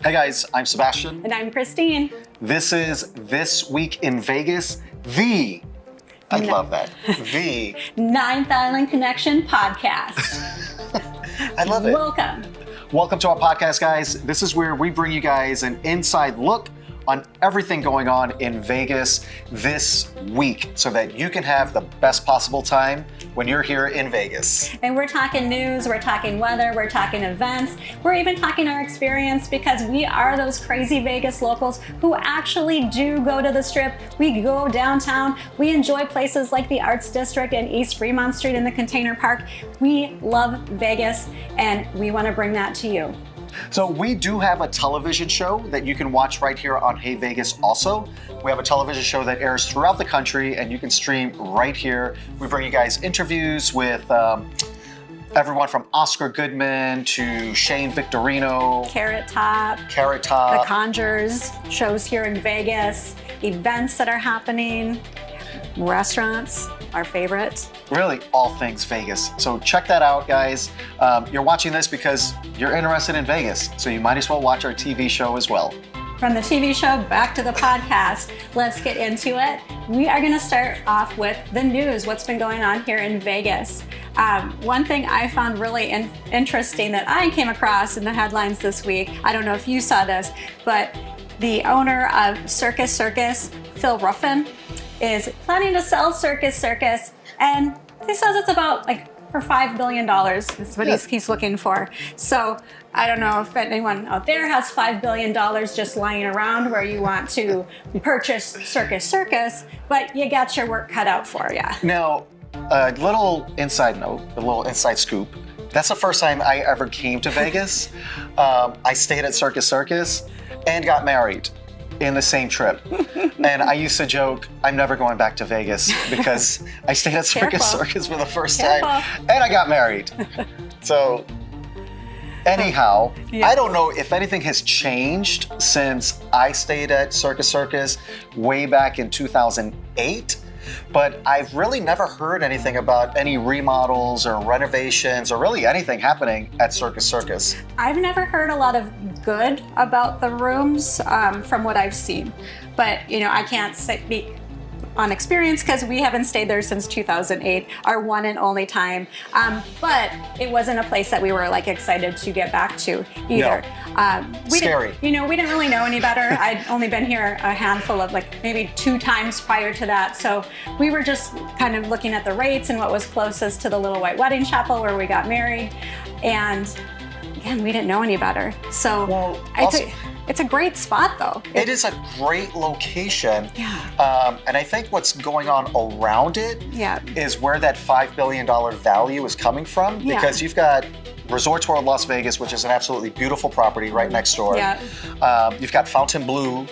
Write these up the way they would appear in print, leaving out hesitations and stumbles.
Hey guys, I'm Sebastian. And I'm Kristine. This is This Week in Vegas, I love that, the Ninth Island Connection podcast. I love it. Welcome to our podcast, guys. This is where we bring you guys an inside look on everything going on in Vegas this week so that you can have the best possible time when you're here in Vegas. And we're talking news, we're talking weather, we're talking events, we're even talking our experience because we are those crazy Vegas locals who actually do go to the Strip. We go downtown. We enjoy places like the Arts District and East Fremont Street in the Container Park. We love Vegas and we want to bring that to you. So we do have a television show that you can watch right here on Hey Vegas also. We have a television show that airs throughout the country and you can stream right here. We bring you guys interviews with everyone from Oscar Goodman to Shane Victorino. Carrot Top. The Conjures shows here in Vegas. Events that are happening. Restaurants, our favorite. Really, all things Vegas. So check that out, guys. You're watching this because you're interested in Vegas, so you might as well watch our TV show as well. From the TV show back to the podcast, let's get into it. We are going to start off with the news, what's been going on here in Vegas. One thing I found really interesting that I came across in the headlines this week, I don't know if you saw this, but the owner of Circus Circus, Phil Ruffin, is planning to sell Circus Circus, and he says it's about for $5 billion is what he's looking for. So I don't know if anyone out there has $5 billion just lying around where you want to purchase Circus Circus, but you got your work cut out for you. Now, a little inside note, a little inside scoop. That's the first time I ever came to Vegas. I stayed at Circus Circus and got married in the same trip. And I used to joke, I'm never going back to Vegas because I stayed at Circus Circus for the first time and I got married. So anyhow, I don't know if anything has changed since I stayed at Circus Circus way back in 2008. But I've really never heard anything about any remodels or renovations or really anything happening at Circus Circus. I've never heard a lot of good about the rooms from what I've seen. But, I can't speak on experience because we haven't stayed there since 2008, our one and only time. But it wasn't a place that we were excited to get back to either. No. Scary. We didn't really know any better. I'd only been here a handful of maybe 2 times prior to that. So we were just kind of looking at the rates and what was closest to the Little White Wedding Chapel where we got married. And again, we didn't know any better. So it's a great spot, though. It is a great location. Yeah. And I think what's going on around it is where that $5 billion value is coming from. Because you've got Resorts World Las Vegas, which is an absolutely beautiful property right next door. Yeah. You've got Fontainebleau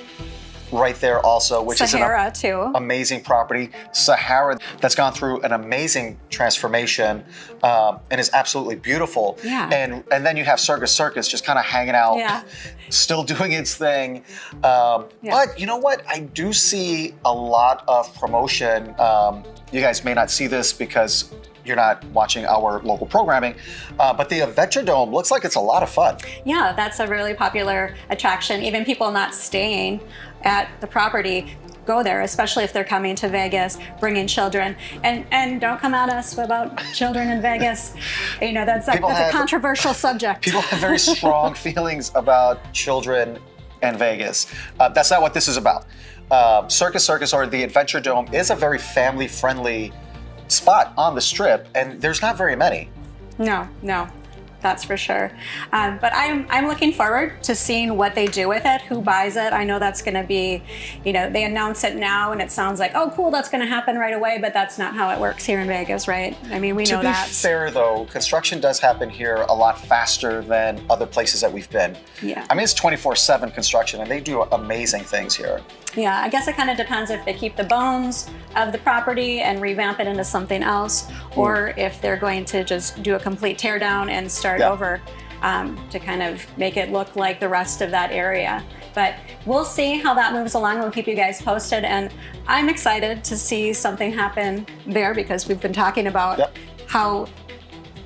right there also, which Sahara, is too. Amazing property. Sahara, that's gone through an amazing transformation and is absolutely beautiful. Yeah. And then you have Circus Circus just kind of hanging out, still doing its thing. But you know what? I do see a lot of promotion. You guys may not see this because you're not watching our local programming, but the Adventure Dome looks like it's a lot of fun. Yeah, that's a really popular attraction. Even people not staying at the property go there, especially if they're coming to Vegas, bringing children. And don't come at us about children in Vegas. That's a controversial subject. People have very strong feelings about children and Vegas. That's not what this is about. Circus Circus or the Adventure Dome is a very family-friendly spot on the Strip, and there's not very many. No, that's for sure. But I'm looking forward to seeing what they do with it, who buys it. I know that's going to be, they announce it now and it sounds like, oh, cool, that's going to happen right away, but that's not how it works here in Vegas, right? I mean, we know that. To be fair, though, construction does happen here a lot faster than other places that we've been. Yeah. I mean, it's 24/7 construction, and they do amazing things here. Yeah, I guess it kind of depends if they keep the bones of the property and revamp it into something else, or if they're going to just do a complete tear down and start over to kind of make it look like the rest of that area. But we'll see how that moves along. We'll keep you guys posted. And I'm excited to see something happen there because we've been talking about how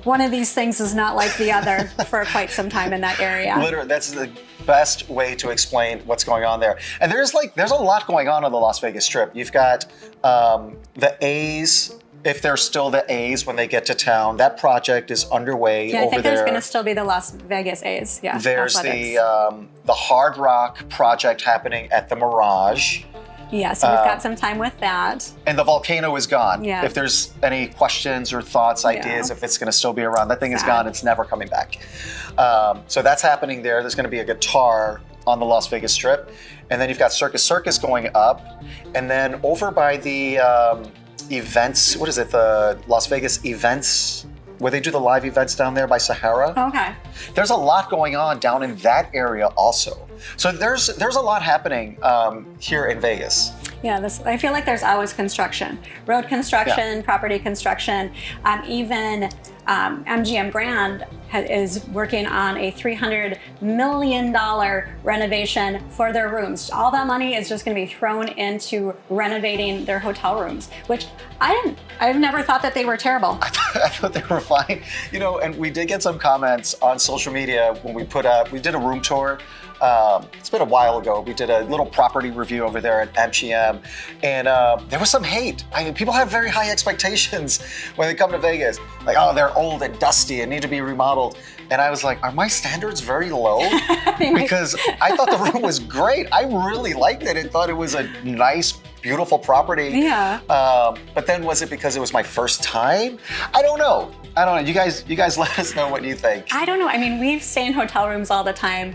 one of these things is not like the other for quite some time in that area. Literally, that's the best way to explain what's going on there. And there's a lot going on the Las Vegas Strip. You've got the A's. If they're still the A's when they get to town, that project is underway over there. Yeah, I think there's going to still be the Las Vegas A's. Yeah. There's athletics. the Hard Rock project happening at the Mirage. Yeah, so we've got some time with that. And the volcano is gone. Yeah. If there's any questions or thoughts, ideas, if it's going to still be around, that thing is gone. It's never coming back. So that's happening there. There's going to be a guitar on the Las Vegas Strip. And then you've got Circus Circus going up. And then over by the events, what is it? The Las Vegas events, where they do the live events down there by Sahara. Okay. There's a lot going on down in that area also. So there's a lot happening here in Vegas. Yeah, I feel like there's always construction, road construction, property construction. Even MGM Grand is working on a $300 million renovation for their rooms. All that money is just going to be thrown into renovating their hotel rooms, which I've never thought that they were terrible. I thought they were fine. You know, and we did get some comments on social media when we did a room tour. It's been a while ago. We did a little property review over there at MGM, and there was some hate. I mean, people have very high expectations when they come to Vegas. Like, oh, they're old and dusty and need to be remodeled. And I was like, are my standards very low? Because I thought the room was great. I really liked it and thought it was a nice, beautiful property. Yeah. But then was it because it was my first time? I don't know. You guys let us know what you think. I don't know. I mean, we stay in hotel rooms all the time.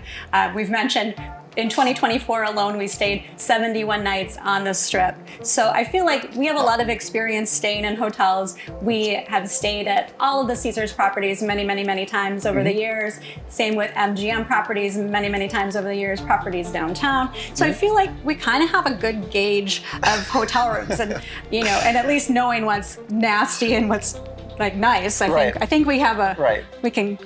We've mentioned in 2024 alone, we stayed 71 nights on the Strip. So I feel like we have a lot of experience staying in hotels. We have stayed at all of the Caesars properties many, many, many times over the years. Same with MGM properties many, many times over the years, properties downtown. So I feel like we kind of have a good gauge of hotel rooms and, you know, and at least knowing what's nasty and what's like nice. I think we have we can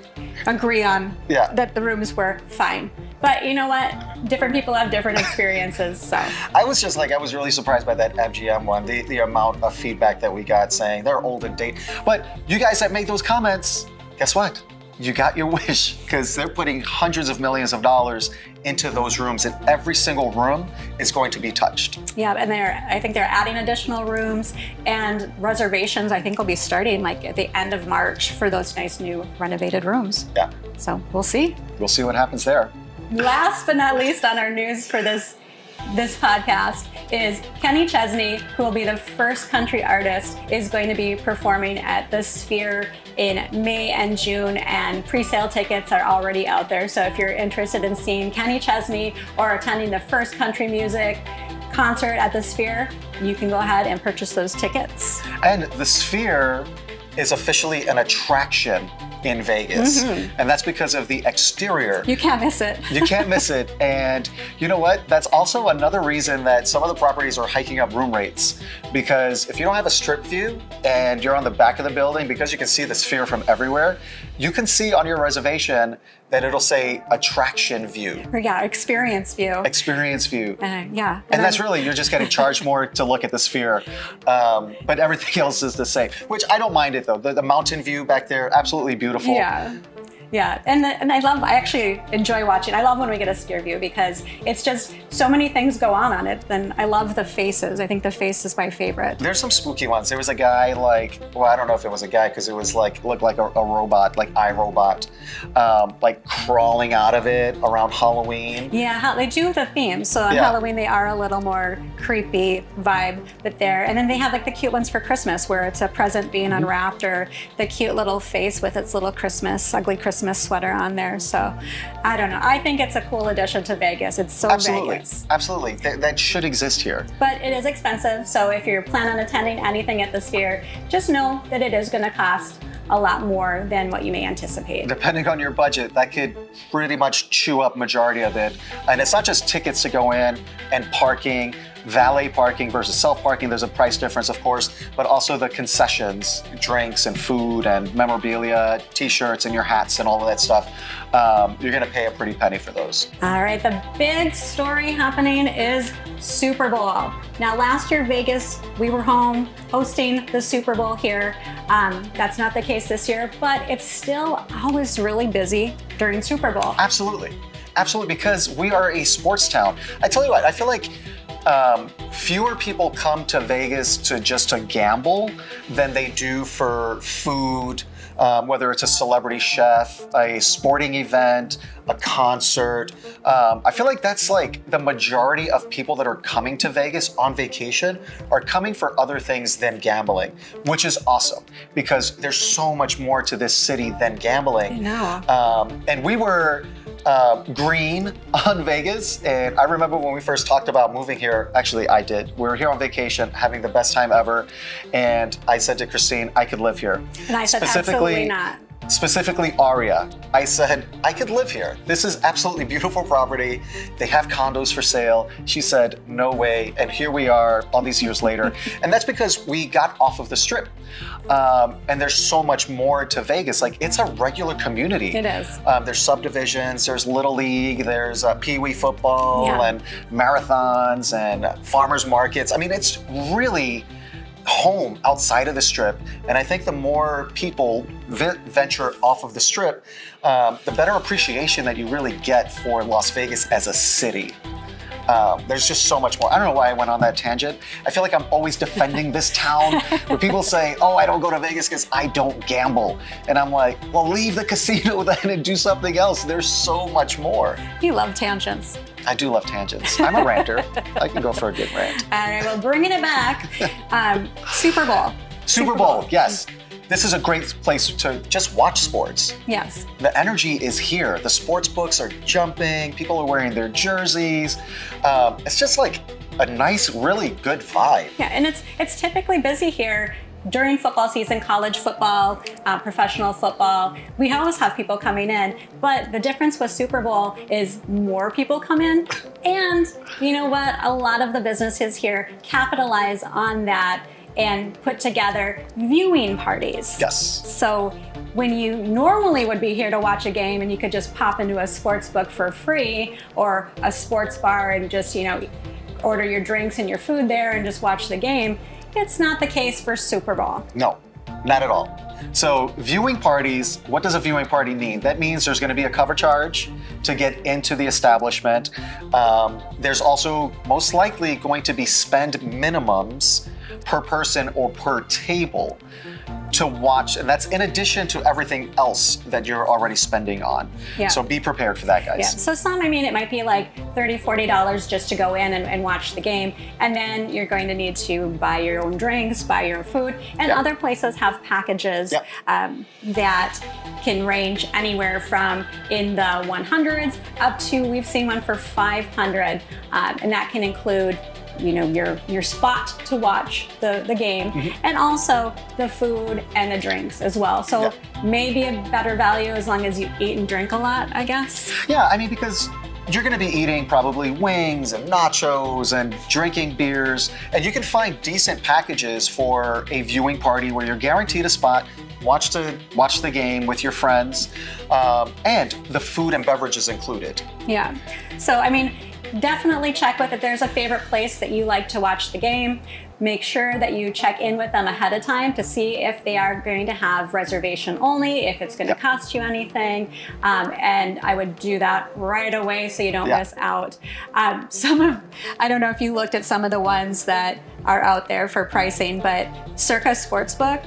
agree on that the rooms were fine. But you know what? Different people have different experiences, so. I was really surprised by that MGM one, the amount of feedback that we got saying they're old and dated. But you guys that made those comments, guess what? You got your wish, because they're putting hundreds of millions of dollars into those rooms, and every single room is going to be touched. Yeah, and I think they're adding additional rooms, and reservations I think will be starting like at the end of March for those nice new renovated rooms. Yeah. So we'll see. We'll see what happens there. Last but not least on our news for this podcast is Kenny Chesney, who will be the first country artist, is going to be performing at the Sphere in May and June, and pre-sale tickets are already out there. So if you're interested in seeing Kenny Chesney or attending the first country music concert at the Sphere, you can go ahead and purchase those tickets. And the Sphere is officially an attraction in Vegas. And that's because of the exterior. You can't miss it. You can't miss it. And you know what? That's also another reason that some of the properties are hiking up room rates. Because if you don't have a strip view and you're on the back of the building, because you can see the Sphere from everywhere, you can see on your reservation that it'll say attraction view. Or experience view. Experience view. And that's really, you're just getting charged more to look at the Sphere. But everything else is the same, which I don't mind it though. The mountain view back there, absolutely beautiful. Yeah, and I actually enjoy watching. I love when we get a Sphere view because it's just so many things go on it. And I love the faces. I think the face is my favorite. There's some spooky ones. There was a guy I don't know if it was a guy because it was looked like a robot, like iRobot, like crawling out of it around Halloween. Yeah, they do the theme. So on Halloween they are a little more creepy vibe, but there. And then they have like the cute ones for Christmas where it's a present being unwrapped or the cute little face with its little ugly Christmas sweater on there. So I don't know. I think it's a cool addition to Vegas. It's so Vegas. Absolutely. That should exist here. But it is expensive. So if you're planning on attending anything at the Sphere, just know that it is going to cost a lot more than what you may anticipate. Depending on your budget, that could pretty much chew up majority of it. And it's not just tickets to go in and parking. valet parking versus self-parking, there's a price difference, of course, but also the concessions, drinks and food and memorabilia, t-shirts and your hats and all of that stuff. You're gonna pay a pretty penny for those. All right, the big story happening is Super Bowl. Now, last year, Vegas, we were home hosting the Super Bowl here. That's not the case this year, but it's still always really busy during Super Bowl. Absolutely. Absolutely, because we are a sports town. I tell you what, I feel like fewer people come to Vegas to gamble than they do for food, whether it's a celebrity chef, a sporting event, a concert. I feel like that's like the majority of people that are coming to Vegas on vacation are coming for other things than gambling, which is awesome because there's so much more to this city than gambling. I know. And we were green on Vegas, and I remember when we first talked about moving here, actually I did. We were here on vacation, having the best time ever, and I said to Kristine, I could live here. And I said, absolutely not. Specifically Aria, I said, I could live here. This is absolutely beautiful property. They have condos for sale. She said, no way. And here we are all these years later. And that's because we got off of the Strip. And there's so much more to Vegas. Like, it's a regular community. It is. There's subdivisions, there's Little League, there's Pee-wee football and marathons and farmers markets. I mean, it's really home outside of the Strip, and I think the more people venture off of the Strip, the better appreciation that you really get for Las Vegas as a city. There's just so much more. I don't know why I went on that tangent. I feel like I'm always defending this town where people say, oh, I don't go to Vegas because I don't gamble. And I'm like, well, leave the casino then and do something else. There's so much more. You love tangents. I do love tangents. I'm a ranter. I can go for a good rant. All right, well, bringing it back, Super Bowl. Super Bowl, yes. This is a great place to just watch sports. Yes. The energy is here. The sports books are jumping. People are wearing their jerseys. It's just like a nice, really good vibe. Yeah, and it's typically busy here during football season, college football, professional football. We always have people coming in, but the difference with Super Bowl is more people come in. And you know what? A lot of the businesses here capitalize on that and put together viewing parties. Yes. So when you normally would be here to watch a game and you could just pop into a sports book for free or a sports bar and just, order your drinks and your food there and just watch the game, it's not the case for Super Bowl. No, not at all. So viewing parties, what does a viewing party mean? That means there's going to be a cover charge to get into the establishment. There's also most likely going to be spend minimums per person or per table to watch, and that's in addition to everything else that you're already spending on. Yeah. So be prepared for that, guys. Yeah. So it might be like $30, $40 just to go in and watch the game, and then you're going to need to buy your own drinks, buy your own food, and other places have packages that can range anywhere from in the 100s up to, we've seen one for 500, and that can include your spot to watch the game, and also the food and the drinks as well. So maybe a better value as long as you eat and drink a lot, I guess. Yeah, I mean, because you're going to be eating probably wings and nachos and drinking beers, and you can find decent packages for a viewing party where you're guaranteed a spot, watch the game with your friends, and the food and beverages included. Yeah. So, I mean, definitely check with if there's a favorite place that you like to watch the game. Make sure that you check in with them ahead of time to see if they are going to have reservation only, if it's going to cost you anything. And I would do that right away so you don't miss out. I don't know if you looked at some of the ones that are out there for pricing, but Circa Sportsbook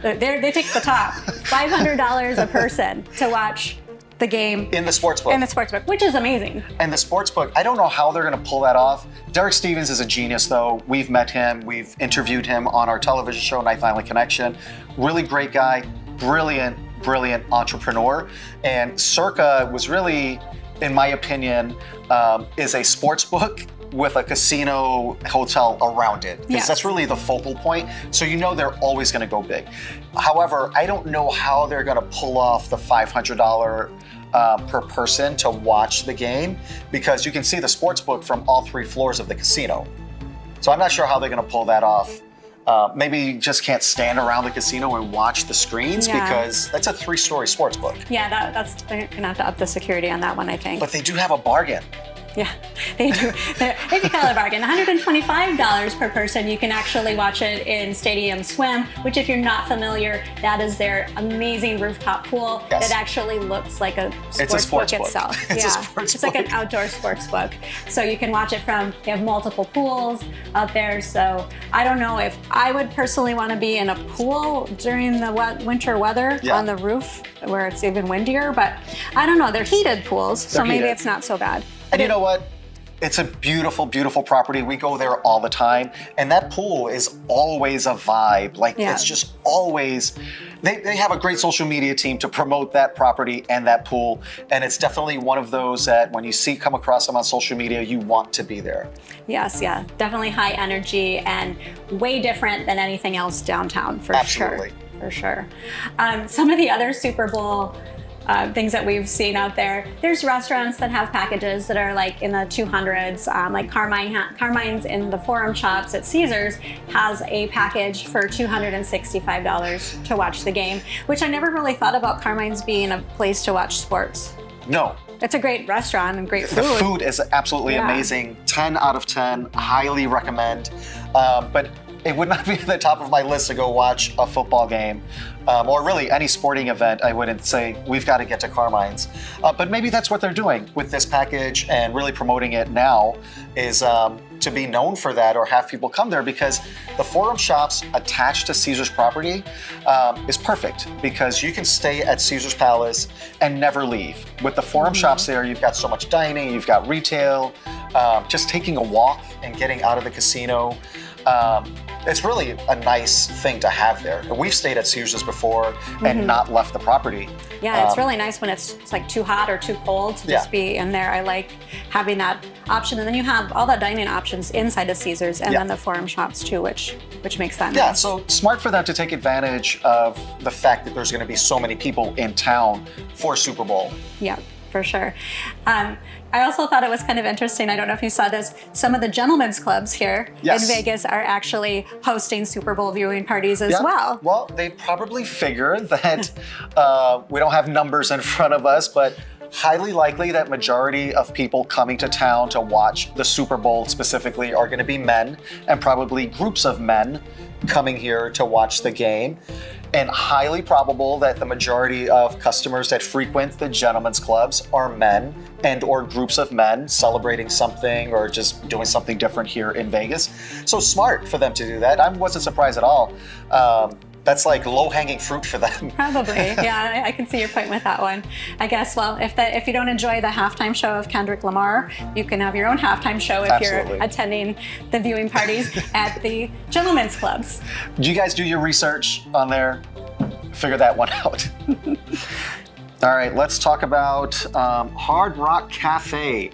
they take the top, $500 a person to watch the game in the sportsbook. Which is amazing. And the sportsbook, I don't know how they're going to pull that off. Derek Stevens is a genius, though. We've met him. We've interviewed him on our television show, Night Finally Connection. Really great guy, brilliant entrepreneur. And Circa was really, in my opinion, is a sportsbook with a casino hotel around it. Because that's really the focal point. So they're always going to go big. However, I don't know how they're going to pull off the $500 per person to watch the game, because you can see the sports book from all 3 floors of the casino. So I'm not sure how they're going to pull that off. Maybe you just can't stand around the casino and watch the screens because that's a 3-story sports book. Yeah, that's they're going to have to up the security on that one, I think. But they do have a bargain. Yeah, they do. If you call it a bargain, $125 per person. You can actually watch it in Stadium Swim, which if you're not familiar, that is their amazing rooftop pool that actually looks like a sports book itself. It's like an outdoor sports book. So you can watch it from, they have multiple pools out there. So I don't know if I would personally want to be in a pool during the winter weather on the roof where it's even windier, but I don't know. They're heated pools, so maybe it's not so bad. And you know what? It's a beautiful, beautiful property. We go there all the time. And that pool is always a vibe. Like, it's just always, they have a great social media team to promote that property and that pool. And it's definitely one of those that when you come across them on social media, you want to be there. Yes, yeah. Definitely high energy and way different than anything else downtown, for Absolutely. sure. For sure. Some of the other Super Bowl things that we've seen out there. There's restaurants that have packages that are like in the 200s, like Carmine's in the Forum Shops at Caesars has a package for $265 to watch the game, which I never really thought about Carmine's being a place to watch sports. No. It's a great restaurant and great food. The food is absolutely amazing. 10 out of 10, highly recommend. But it would not be at the top of my list to go watch a football game or really any sporting event. I wouldn't say we've got to get to Carmine's. But maybe that's what they're doing with this package and really promoting it now is to be known for that or have people come there because the Forum Shops attached to Caesars property is perfect because you can stay at Caesars Palace and never leave. With the Forum Shops there, you've got so much dining, you've got retail, just taking a walk and getting out of the casino. It's really a nice thing to have there. We've stayed at Caesars before and not left the property. Yeah, it's really nice when it's like too hot or too cold to just be in there. I like having that option. And then you have all the dining options inside of Caesars and then the Forum Shops too, which makes that nice. Yeah, so smart for them to take advantage of the fact that there's going to be so many people in town for Super Bowl. Yeah. For sure. I also thought it was kind of interesting. I don't know if you saw this. Some of the gentlemen's clubs here in Vegas are actually hosting Super Bowl viewing parties as well. Well, they probably figure that we don't have numbers in front of us, but highly likely that majority of people coming to town to watch the Super Bowl specifically are going to be men and probably groups of men coming here to watch the game. And highly probable that the majority of customers that frequent the gentlemen's clubs are men and or groups of men celebrating something or just doing something different here in Vegas. So smart for them to do that. I wasn't surprised at all. That's like low-hanging fruit for them. Probably, yeah. I can see your point with that one. I guess, well, if you don't enjoy the halftime show of Kendrick Lamar, you can have your own halftime show if you're attending the viewing parties at the gentlemen's clubs. Do you guys do your research on there? Figure that one out. All right, let's talk about Hard Rock Cafe.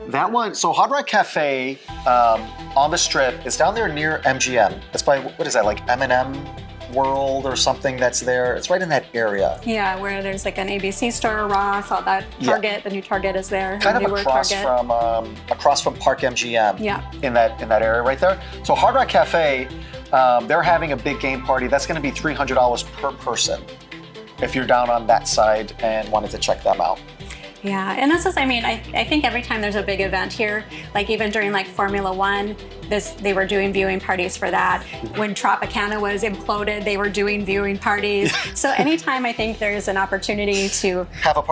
That one, so Hard Rock Cafe on the Strip is down there near MGM. It's by, what is that, like M&M World or something that's there. It's right in that area. Yeah, where there's like an ABC store, Ross, all that Target, the new Target is there. Kind of across from Park MGM. Yeah. In that area right there. So Hard Rock Cafe, they're having a big game party. That's going to be $300 per person if you're down on that side and wanted to check them out. Yeah, and this is, I mean, I think every time there's a big event here, like even during like Formula One, they were doing viewing parties for that. When Tropicana was imploded, they were doing viewing parties. So anytime I think there's an opportunity to have a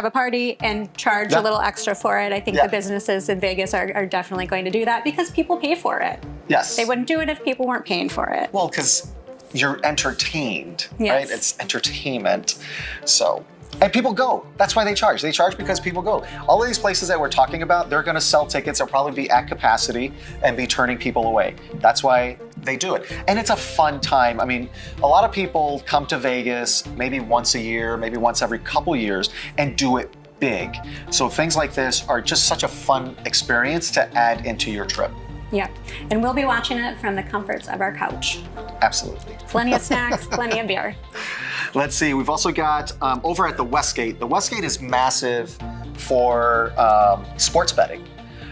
party and charge a little extra for it, I think the businesses in Vegas are definitely going to do that because people pay for it. Yes. They wouldn't do it if people weren't paying for it. Well, because you're entertained, right? It's entertainment. So. And people go. That's why they charge. They charge because people go. All of these places that we're talking about, they're going to sell tickets. They'll probably be at capacity and be turning people away. That's why they do it. And it's a fun time. I mean, a lot of people come to Vegas maybe once a year, maybe once every couple years, and do it big. So things like this are just such a fun experience to add into your trip. Yeah, and we'll be watching it from the comforts of our couch. Absolutely. Plenty of snacks, plenty of beer. Let's see, we've also got over at the Westgate. The Westgate is massive for sports betting.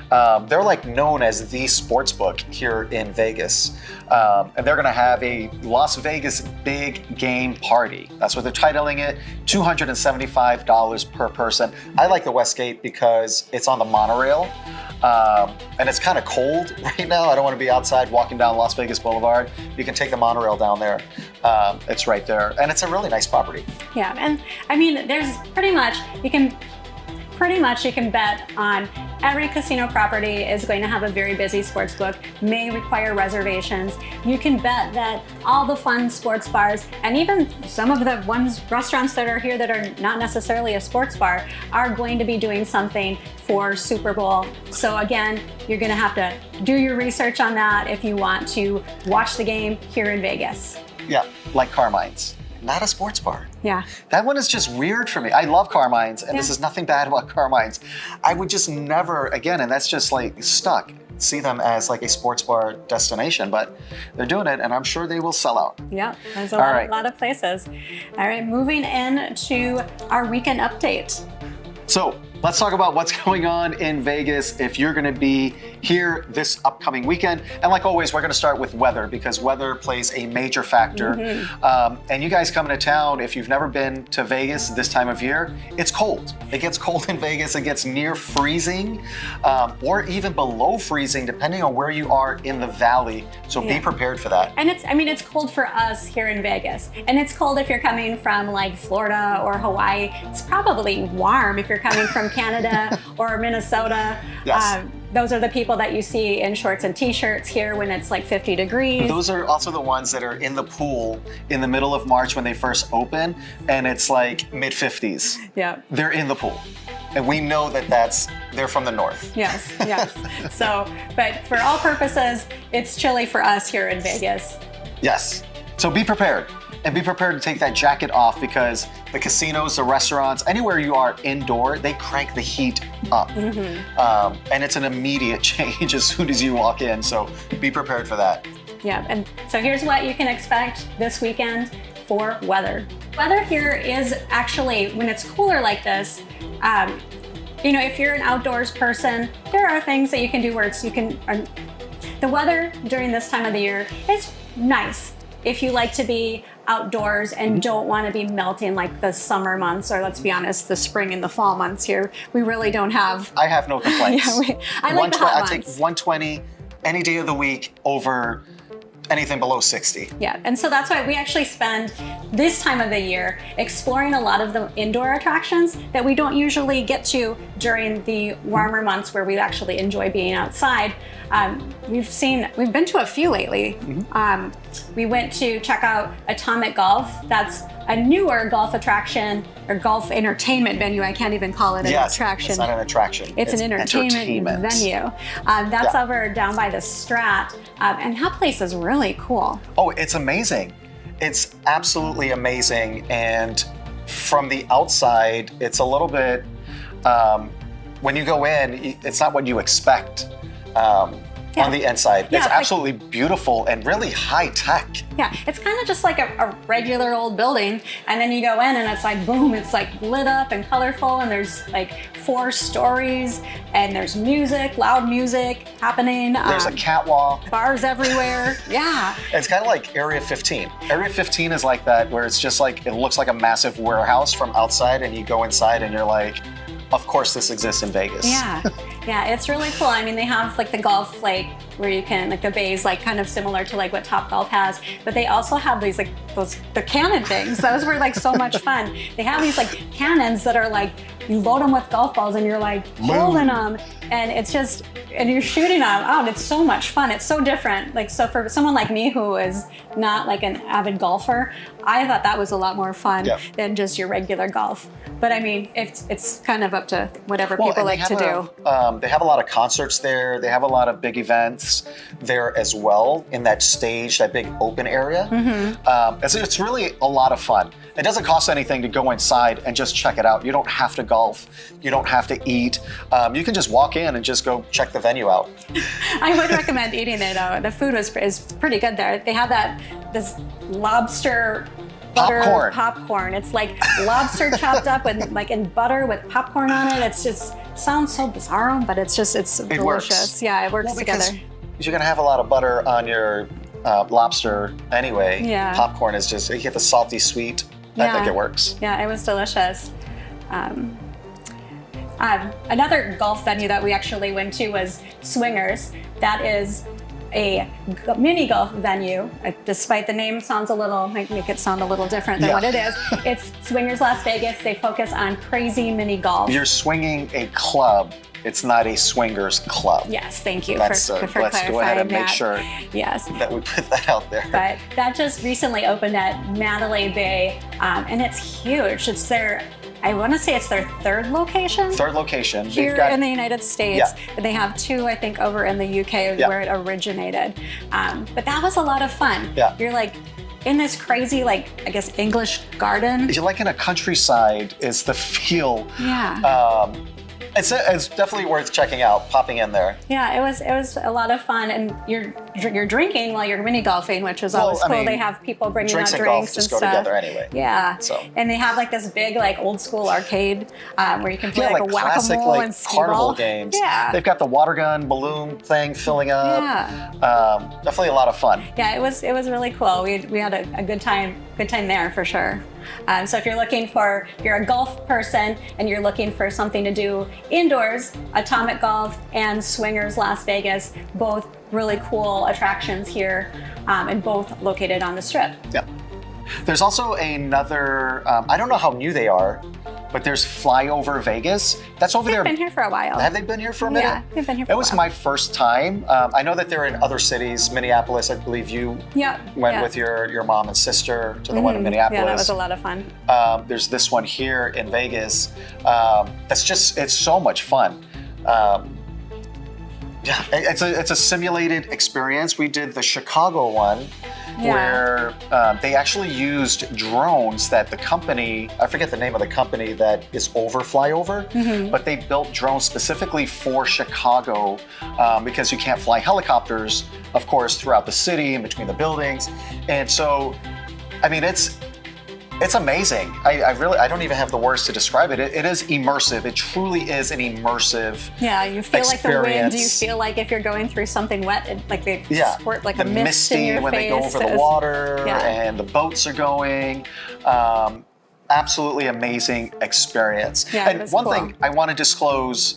They're like known as the sports book here in Vegas. And they're gonna have a Las Vegas big game party. That's what they're titling it, $275 per person. I like the Westgate because it's on the monorail. And it's kind of cold right now. I don't want to be outside walking down Las Vegas Boulevard. You can take the monorail down there. It's right there. And it's a really nice property. Yeah, and I mean, there's you can bet on every casino property is going to have a very busy sports book, may require reservations. You can bet that all the fun sports bars, and even some of the restaurants that are here that are not necessarily a sports bar, are going to be doing something for Super Bowl. So again, you're going to have to do your research on that if you want to watch the game here in Vegas. Yeah, like Carmine's. Not a sports bar. Yeah. That one is just weird for me. I love Carmine's, and this is nothing bad about Carmine's. I would just never, again, and that's just like stuck, see them as like a sports bar destination, but they're doing it, and I'm sure they will sell out. Yeah, there's a lot of places. All right, moving into our weekend update. So let's talk about what's going on in Vegas if you're going to be here this upcoming weekend. And like always, we're going to start with weather because weather plays a major factor. And you guys coming to town, if you've never been to Vegas this time of year, it's cold. It gets cold in Vegas. It gets near freezing or even below freezing, depending on where you are in the valley. So be prepared for that. And it's cold for us here in Vegas. And it's cold if you're coming from like Florida or Hawaii. It's probably warm if you're coming from Canada or Minnesota. Yes. Those are the people that you see in shorts and t-shirts here when it's like 50 degrees. Those are also the ones that are in the pool in the middle of March when they first open, and it's like mid-50s. Yeah. They're in the pool. And we know that they're from the north. Yes, yes. So, but for all purposes, it's chilly for us here in Vegas. Yes. So be prepared. And be prepared to take that jacket off because the casinos, the restaurants, anywhere you are indoor, they crank the heat up. And it's an immediate change as soon as you walk in. So be prepared for that. Yeah, and so here's what you can expect this weekend for weather. Weather here is actually, when it's cooler like this, if you're an outdoors person, there are things that you can do where the weather during this time of the year is nice. If you like to be outdoors and don't want to be melting like the summer months, or let's be honest, the spring and the fall months here, we really don't have. I have no complaints. I like the hot months. I take 120 any day of the week over anything below 60. Yeah, and so that's why we actually spend this time of the year exploring a lot of the indoor attractions that we don't usually get to during the warmer months where we actually enjoy being outside. We've been to a few lately. We went to check out Atomic Golf. That's a newer golf attraction or golf entertainment venue. I can't even call it an attraction. It's not an attraction. It's an entertainment venue. That's over down by the Strat. And that place is really cool. Oh, it's amazing. It's absolutely amazing. And from the outside, it's a little bit, when you go in, it's not what you expect. On the inside. It's absolutely beautiful and really high tech. Yeah, it's kind of just like a regular old building, and then you go in and it's like, boom, it's like lit up and colorful, and there's like 4 stories, and there's music, loud music happening. There's a catwalk. Bars everywhere, yeah. It's kind of like Area 15. Area 15 is like that, where it's just like, it looks like a massive warehouse from outside, and you go inside and you're like, of course this exists in Vegas. Yeah, yeah, it's really cool. I mean, they have like the golf lake where you can, like the bays, like kind of similar to like what Topgolf has, but they also have these like the cannon things. Those were like so much fun. They have these like cannons that are like, you load them with golf balls and you're like holding them, and it's just, and you're shooting them. Oh, it's so much fun. It's so different. Like, so for someone like me who is not like an avid golfer, I thought that was a lot more fun than just your regular golf. But I mean, it's kind of up to whatever people like to do. They have a lot of concerts there. They have a lot of big events there as well in that stage, that big open area. It's really a lot of fun. It doesn't cost anything to go inside and just check it out. You don't have to golf. You don't have to eat. You can just walk in and just go check the venue out. I would recommend eating there though. The food is pretty good there. They have this lobster butter popcorn. It's like lobster chopped up with like in butter with popcorn on it. It's just sounds so bizarre, but it's delicious. Works. Yeah, it works together. You're gonna have a lot of butter on your lobster anyway. Yeah. Popcorn is just, you get the salty sweet. I think it works. Yeah, it was delicious. Another golf venue that we actually went to was Swingers. That is a mini golf venue. Despite the name might make it sound a little different than what it is. It's Swingers Las Vegas. They focus on crazy mini golf. You're swinging a club. It's not a swingers club. Yes, thank you for let's clarifying go ahead and that. make sure that we put that out there. But that just recently opened at Mandalay Bay, and it's huge. It's I want to say it's their third location. Third location. Here in the United States. Yeah. They have 2, I think, over in the UK where it originated. But that was a lot of fun. Yeah. You're like in this crazy, like, I guess, English garden. You're like in a countryside is the feel. Yeah. It's definitely worth checking out, popping in there. Yeah, it was a lot of fun, and you're drinking while you're mini golfing, which is always cool. They have people bringing out drinks and golf stuff. Go together anyway. Yeah. And they have like this big like old school arcade where you can play like a classic, whack-a-mole and carnival games. Yeah. They've got the water gun balloon thing filling up. Yeah. Definitely a lot of fun. Yeah, it was really cool. We had a good time there for sure. So if you're a golf person and you're looking for something to do indoors, Atomic Golf and Swingers Las Vegas, both really cool attractions here, and both located on the Strip. Yep. There's also another, I don't know how new they are, but there's Flyover Vegas. That's over there. They've been here for a while. Have they been here for a minute? Yeah, they've been here for a while. It was my first time. I know that they're in other cities. Minneapolis, I believe you went with your mom and sister to the one in Minneapolis. Yeah, that was a lot of fun. There's this one here in Vegas. It's so much fun. Yeah, it's a simulated experience. We did the Chicago one where they actually used drones that the company, I forget the name of the company that is over Flyover, but they built drones specifically for Chicago because you can't fly helicopters, of course, throughout the city and between the buildings. And so, I mean, it's amazing. I don't even have the words to describe it. It is immersive. It truly is an immersive you feel experience. Like the wind. You feel like if you're going through something wet, like they squirt like a mist in your when face. They go over the water and the boats are going. Absolutely amazing experience. Yeah, and one thing I want to disclose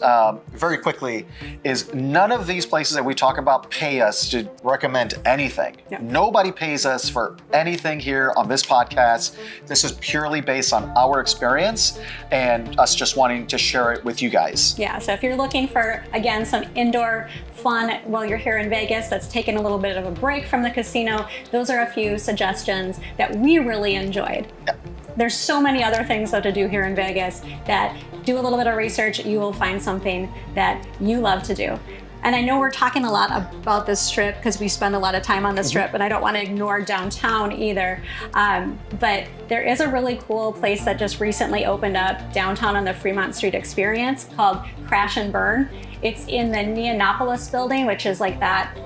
very quickly is none of these places that we talk about pay us to recommend anything. Yeah. Nobody pays us for anything here on this podcast. This is purely based on our experience and us just wanting to share it with you guys. Yeah, so if you're looking for, again, some indoor fun while you're here in Vegas that's taken a little bit of a break from the casino, those are a few suggestions that we really enjoyed. Yeah. There's so many other things though to do here in Vegas that do a little bit of research, you will find something that you love to do. And I know we're talking a lot about this Strip because we spend a lot of time on the Strip, and I don't want to ignore downtown either. But there is a really cool place that just recently opened up downtown on the Fremont Street Experience called Crash and Burn. It's in the Neonopolis building, which is like that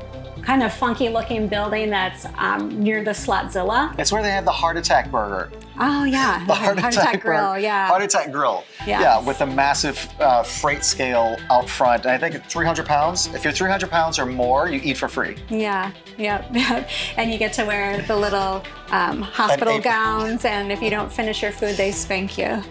kind of funky looking building that's near the Slotzilla. It's where they have the Heart Attack Burger. Oh yeah, the Heart Attack Grill, Heart Attack Grill. Yeah, with a massive freight scale out front. And I think it's 300 pounds. If you're 300 pounds or more, you eat for free. Yeah. And you get to wear the little hospital gowns, and if you don't finish your food, they spank you.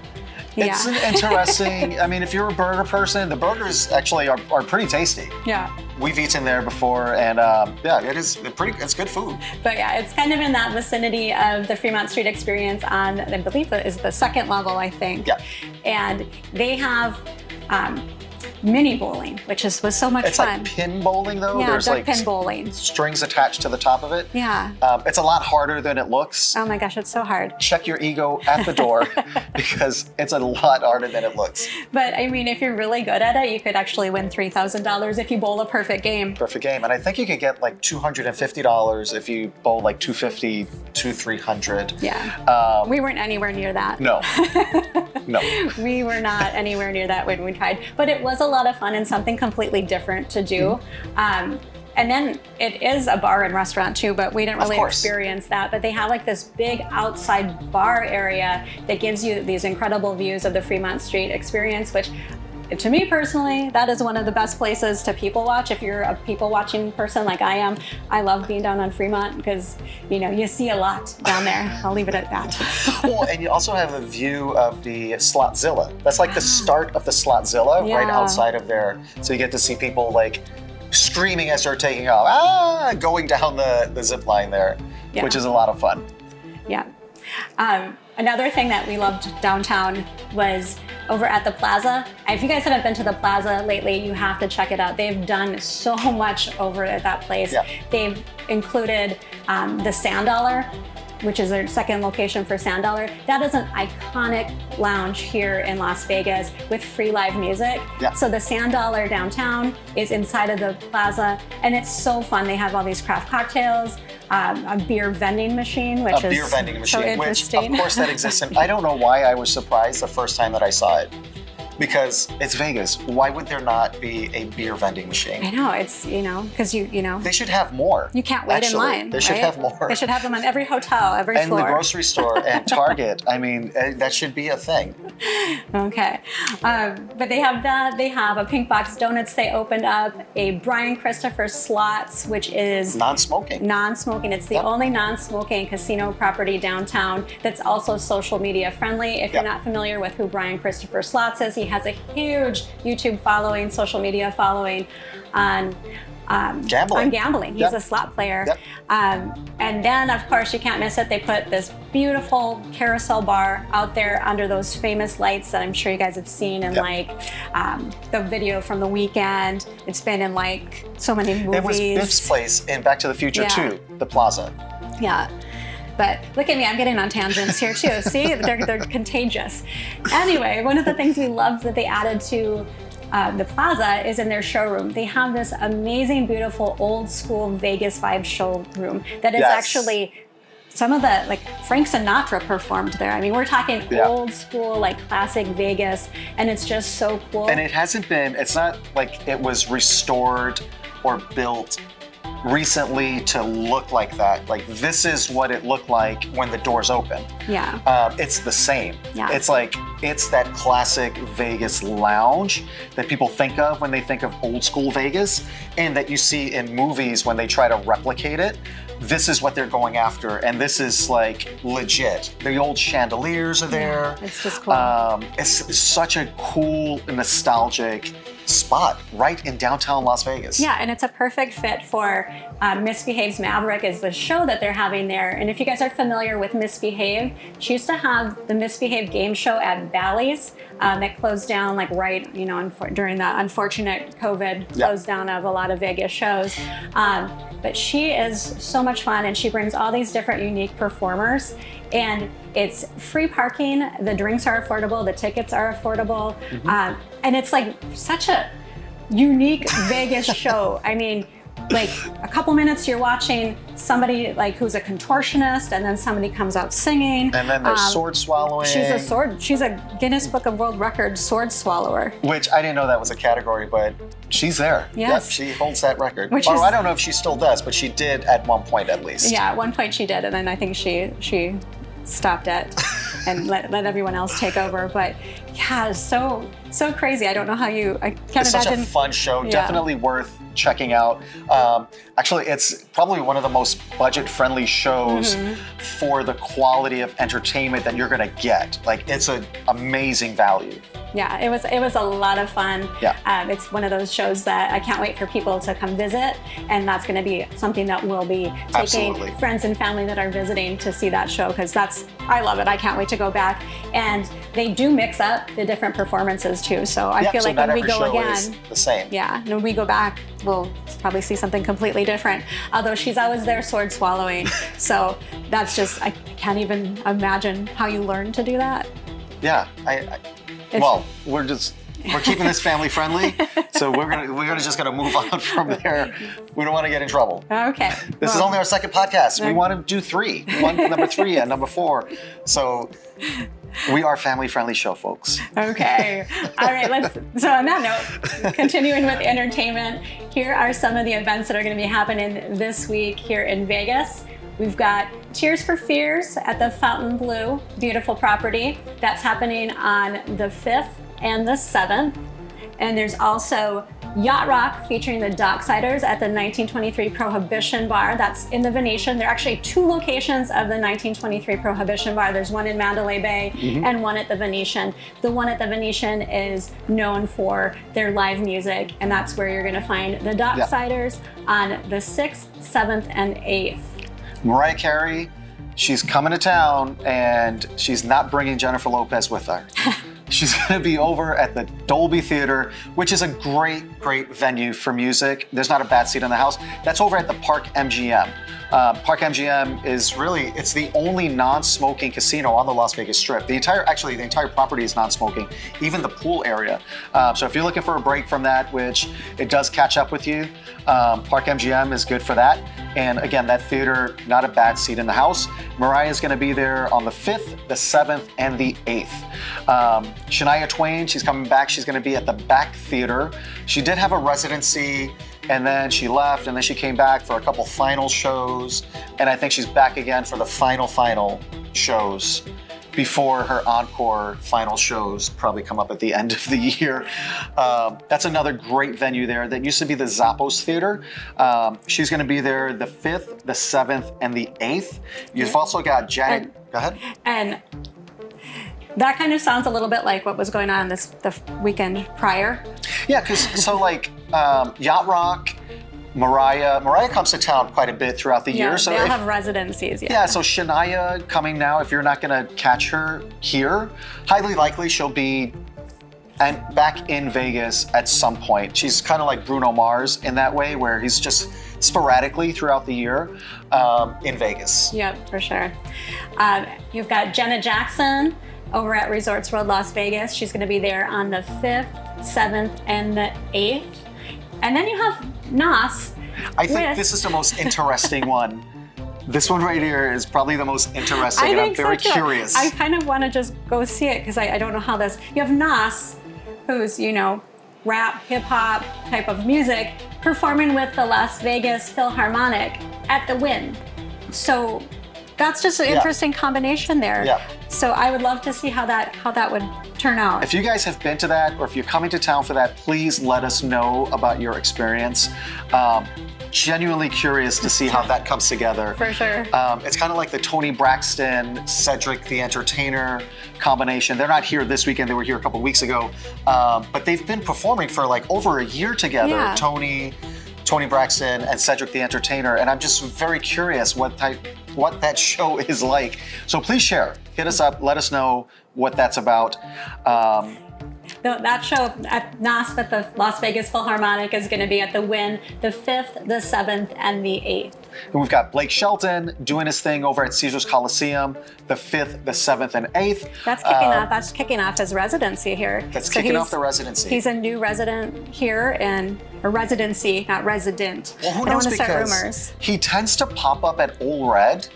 It's an interesting, I mean, if you're a burger person, the burgers actually are pretty tasty. Yeah. We've eaten there before, and it's good food. But yeah, it's kind of in that vicinity of the Fremont Street Experience on, I believe it is the second level, I think. Yeah. And they have mini bowling, which was so much fun. It's like pin bowling though? Yeah, There's duck like pin bowling. Strings attached to the top of it. Yeah. It's a lot harder than it looks. Oh my gosh, it's so hard. Check your ego at the door because it's a lot harder than it looks. But I mean, if you're really good at it, you could actually win $3,000 if you bowl a perfect game. Perfect game. And I think you could get like $250 if you bowl like $250 to $300. Yeah. We weren't anywhere near that. No. No. We were not anywhere near that when we tried. But it was a lot of fun and something completely different to do. And then it is a bar and restaurant too, but we didn't Of really course. experience that. But they have like this big outside bar area that gives you these incredible views of the Fremont Street experience, which to me personally, that is one of the best places to people watch. If you're a people watching person like I am, I love being down on Fremont because, you know, you see a lot down there. I'll leave it at that. Well, and you also have a view of the Slotzilla. That's like the start of the Slotzilla right Yeah. outside of there. So you get to see people like screaming as they're taking off, going down the zip line there, Yeah. which is a lot of fun. Yeah. Another thing that we loved downtown was over at the Plaza. If you guys haven't been to the Plaza lately, you have to check it out. They've done so much over at that place. Yeah. They've included the Sand Dollar, which is their second location for Sand Dollar. That is an iconic lounge here in Las Vegas with free live music. Yeah. So the Sand Dollar downtown is inside of the Plaza, and it's so fun. They have all these craft cocktails, a beer vending machine, which A is beer vending so machine, which interesting. of course that exists. And I don't know why I was surprised the first time that I saw it. Because it's Vegas. Why would there not be a beer vending machine? I know, it's, you know, because you know, They should have more. you can't wait actually. in line. They should right? have more. They should have them on every hotel, every And floor. the grocery store and Target. I mean, that should be a thing. Okay. But they have that. They have a Pink Box Donuts they opened up, a Brian Christopher Slots, which is Non-smoking. non-smoking. It's the Yep. only non-smoking casino property downtown that's also social media friendly. If you're Yep. not familiar with who Brian Christopher Slots is, he has a huge YouTube following, social media following on Gambling. On gambling. He's Yep. a slot player. Yep. And then, of course, you can't miss it. They put this beautiful carousel bar out there under those famous lights that I'm sure you guys have seen in Yep. like the video from The Weekend. It's been in like so many movies. It was Biff's place in Back to the Future Yeah. too, the Plaza. Yeah. But look at me, I'm getting on tangents here too. See, they're contagious. Anyway, one of the things we loved that they added to the Plaza is in their showroom. They have this amazing, beautiful, old school Vegas vibe showroom that is Yes. actually some of the, like Frank Sinatra performed there. I mean, we're talking Yeah. old school, like classic Vegas, and it's just so cool. And it hasn't been, it's not like it was restored or built recently to look like that. Like this is what it looked like when the doors open. Yeah. It's the same. Yeah. It's like, it's that classic Vegas lounge that people think of when they think of old school Vegas and that you see in movies when they try to replicate it. This is what they're going after, and this is like legit. The old chandeliers are there. It's just cool. It's such a cool, nostalgic spot right in downtown Las Vegas. Yeah, and it's a perfect fit for Misbehave's Maverick is the show that they're having there. And if you guys are familiar with Misbehave, she used to have the Misbehave game show at Bally's that closed down like right, you know, during the unfortunate COVID close down of a lot of Vegas shows. But she is so much fun, and she brings all these different unique performers. And it's free parking, the drinks are affordable, the tickets are affordable. And it's like such a unique Vegas show. I mean, like a couple minutes you're watching somebody like who's a contortionist, and then somebody comes out singing. And then there's sword swallowing. She's a Guinness Book of World Records sword swallower. Which I didn't know that was a category, but she's there. Yes. Yep, she holds that record. Which Or is- I don't know if she still does, but she did at one point at least. Yeah, at one point she did, and then I think she stopped it and let everyone else take over. But yeah, so crazy. I don't know how I can't It's such imagine. a fun show. Yeah. Definitely worth checking out. Actually, it's probably one of the most budget-friendly shows for the quality of entertainment that you're gonna get. Like, it's an amazing value. Yeah, it was a lot of fun. Yeah. It's one of those shows that I can't wait for people to come visit, and that's going to be something that we'll be taking Absolutely. friends and family that are visiting to see that show, because I love it. I can't wait to go back. And they do mix up the different performances too, so I feel so like not when we every go show again, is the same. yeah, when we go back, we'll probably see something completely different. Although she's always there sword swallowing, so that's just, I can't even imagine how you learn to do that. Yeah, It's- well, we're keeping this family friendly, so we're just gonna move on from there. We don't want to get in trouble. Okay. This is only our second podcast. We want to do three. Number 3 and number 4. So We are a family-friendly show, folks. Okay. All right. So on that note, continuing with entertainment, here are some of the events that are going to be happening this week here in Vegas. We've got Tears for Fears at the Fontainebleau, beautiful property. That's happening on the 5th and the 7th. And there's also Yacht Rock featuring the Docksiders at the 1923 Prohibition Bar. That's in the Venetian. There are actually 2 locations of the 1923 Prohibition Bar. There's one in Mandalay Bay and one at the Venetian. The one at the Venetian is known for their live music, and that's where you're going to find the Docksiders on the 6th, 7th, and 8th. Mariah Carey, she's coming to town, and she's not bringing Jennifer Lopez with her. She's going to be over at the Dolby Theater, which is a great, great venue for music. There's not a bad seat in the house. That's over at the Park MGM. Park MGM is really, it's the only non-smoking casino on the Las Vegas Strip. The entire property is non-smoking, even the pool area. So if you're looking for a break from that, which it does catch up with you, Park MGM is good for that. And again, that theater, not a bad seat in the house. Mariah's going to be there on the 5th, the 7th, and the 8th. Shania Twain, she's coming back. She's going to be at the Back Theater. She did have a residency, and then she left, and then she came back for a couple final shows, and I think she's back again for the final shows before her encore final shows probably come up at the end of the year. That's another great venue there. That used to be the Zappos Theater. She's going to be there the 5th, the 7th, and the 8th. You've also got Janet. Go ahead. And that kind of sounds a little bit like what was going on the weekend prior. Yeah, because Yacht Rock, Mariah comes to town quite a bit throughout the year. So they'll have residencies. Yeah, so Shania coming now, if you're not going to catch her here, highly likely she'll be back in Vegas at some point. She's kind of like Bruno Mars in that way, where he's just sporadically throughout the year in Vegas. Yep, for sure. You've got Jenna Jackson over at Resorts World Las Vegas. She's going to be there on the 5th, 7th, and the 8th. And then you have Nas. I think this is the most interesting one. This one right here is probably the most interesting, and I'm very curious. I kind of want to just go see it because I don't know how this. You have Nas, who's, rap, hip hop type of music, performing with the Las Vegas Philharmonic at the Wynn. So that's just an interesting combination there. Yeah. So I would love to see how that would turn out. If you guys have been to that, or if you're coming to town for that, please let us know about your experience. Genuinely curious to see how that comes together. For sure. It's kind of like the Tony Braxton, Cedric the Entertainer combination. They're not here this weekend, they were here a couple weeks ago. But they've been performing for like over a year together. Yeah. Tony Braxton and Cedric the Entertainer, and I'm just very curious what that show is like. So please share, hit us up, let us know what that's about. That show at NASP at the Las Vegas Philharmonic is going to be at the Wynn the 5th, the 7th, and the 8th. And we've got Blake Shelton doing his thing over at Caesars Coliseum the 5th, the 7th, and 8th. That's kicking off his residency here. That's kicking off the residency. He's a new resident here, or residency, not resident. Well, who I don't knows, want to start because rumors. he tends to pop up at Ole Red,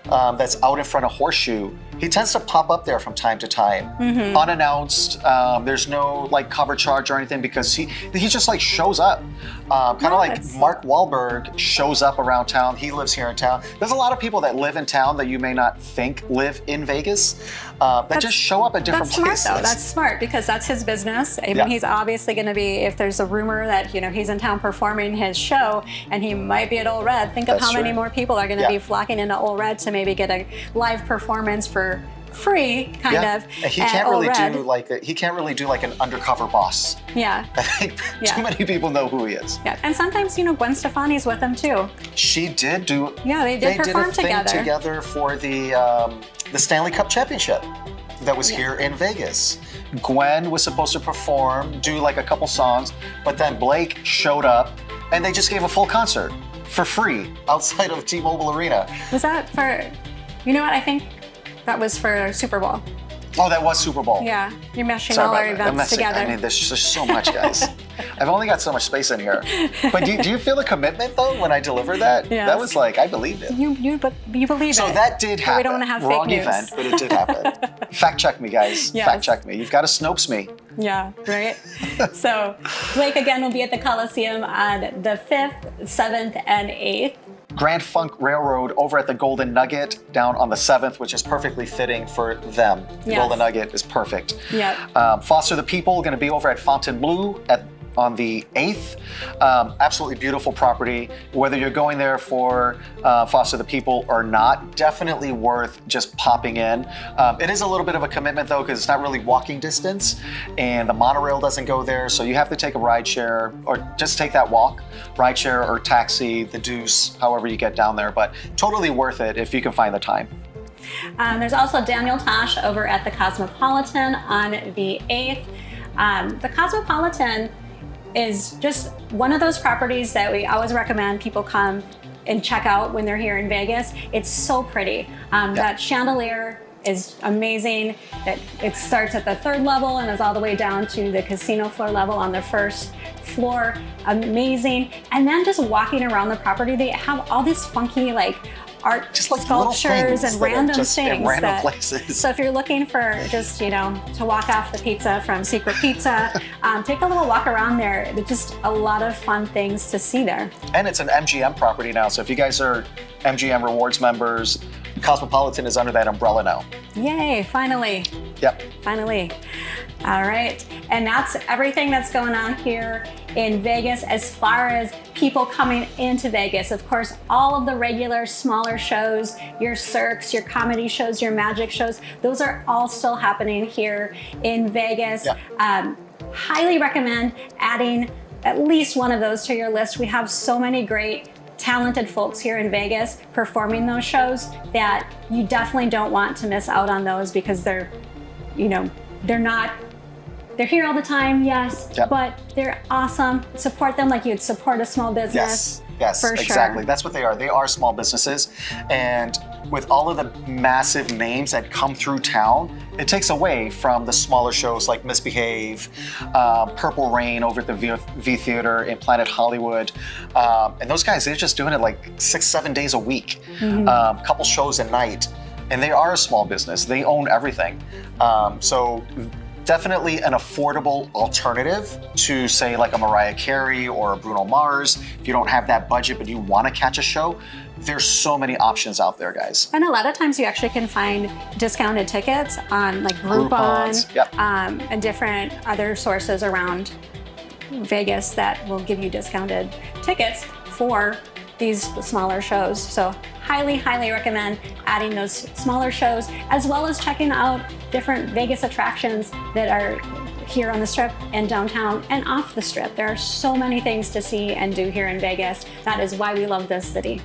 that's out in front of Horseshoe. He tends to pop up there from time to time, unannounced. There's no like cover charge or anything, because he just like shows up. Kind of like Mark Wahlberg shows up around town. He lives here in town. There's a lot of people that live in town that you may not think live in Vegas that just show up at different places. That's smart, though. That's smart, because that's his business. I mean, he's obviously going to be, if there's a rumor that he's in town performing his show and he might be at Ole Red, think of how many more people are going to be flocking into Ole Red to maybe get a live performance for free, kind of. And he can't really do like an undercover boss. Yeah. I think too many people know who he is. Yeah, and sometimes Gwen Stefani's with him too. She did do. Yeah, they did perform together for the Stanley Cup Championship that was here in Vegas. Gwen was supposed to perform, do like a couple songs, but then Blake showed up, and they just gave a full concert for free outside of T-Mobile Arena. Was that for? You know what? I think that was for Super Bowl. Oh, that was Super Bowl. Yeah, you're meshing Sorry all our about that. I'm events messing- together. I mean, there's just so much, guys. I've only got so much space in here. But do you feel a commitment, though, when I deliver that? Yes. That was like, I believed it. You believe So it. that did But happen. we don't want to have fake Wrong news. event, but it did happen. Fact check me, guys. Yes. Fact check me. You've got to Snopes me. Yeah, right? So Blake, again, will be at the Coliseum on the 5th, 7th, and 8th. Grand Funk Railroad over at the Golden Nugget down on the 7th, which is perfectly fitting for them. The Yes. Golden Nugget is perfect. Yep. Foster the People going to be over at Fontainebleau on the 8th. Absolutely beautiful property. Whether you're going there for Foster the People or not, definitely worth just popping in. It is a little bit of a commitment though, because it's not really walking distance and the monorail doesn't go there. So you have to take a ride share or just take that walk, ride share or taxi, the Deuce, however you get down there. But totally worth it if you can find the time. There's also Daniel Tosh over at the Cosmopolitan on the 8th. The Cosmopolitan is just one of those properties that we always recommend people come and check out when they're here in Vegas. It's so pretty. That chandelier is amazing. That it starts at the 3rd level and is all the way down to the casino floor level on the 1st floor. Amazing. And then just walking around the property, they have all these funky like art Just like little sculptures things and that are random just in things. random places. So if you're looking for just, to walk off the pizza from Secret Pizza, take a little walk around there. There's just a lot of fun things to see there. And it's an MGM property now. So if you guys are MGM Rewards members, Cosmopolitan is under that umbrella now. Yay, finally. Yep. Finally. All right. And that's everything that's going on here in Vegas as far as people coming into Vegas. Of course, all of the regular smaller shows, your Cirques, your comedy shows, your magic shows, those are all still happening here in Vegas. Yeah. Highly recommend adding at least one of those to your list. We have so many great talented folks here in Vegas performing those shows that you definitely don't want to miss out on those because they're here all the time, yes, Yep. but they're awesome. Support them like you'd support a small business. Yes, for exactly. sure. That's what they are. They are small businesses. And with all of the massive names that come through town, it takes away from the smaller shows like Misbehave, Purple Rain over at the V Theater in Planet Hollywood. And those guys, they're just doing it like 6-7 days a week, couple shows a night. And they are a small business. They own everything. So definitely an affordable alternative to say like a Mariah Carey or a Bruno Mars. If you don't have that budget but you want to catch a show, there's so many options out there, guys. And a lot of times you actually can find discounted tickets on like Groupon, Yep. And different other sources around Vegas that will give you discounted tickets for these smaller shows. So highly, highly recommend adding those smaller shows, as well as checking out different Vegas attractions that are here on the Strip and downtown and off the Strip. There are so many things to see and do here in Vegas. That is why we love this city.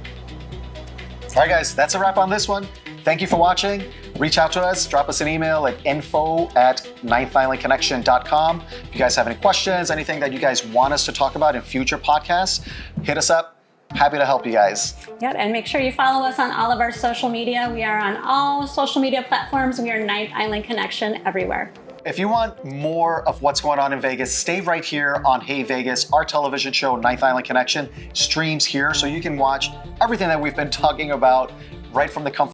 All right, guys, that's a wrap on this one. Thank you for watching. Reach out to us, drop us an email at info@ninthislandconnection.com. If you guys have any questions, anything that you guys want us to talk about in future podcasts, hit us up. Happy to help you guys. Yep, and make sure you follow us on all of our social media. We are on all social media platforms. We are Ninth Island Connection everywhere. If you want more of what's going on in Vegas, stay right here on Hey Vegas. Our television show, Ninth Island Connection, streams here, so you can watch everything that we've been talking about right from the comfort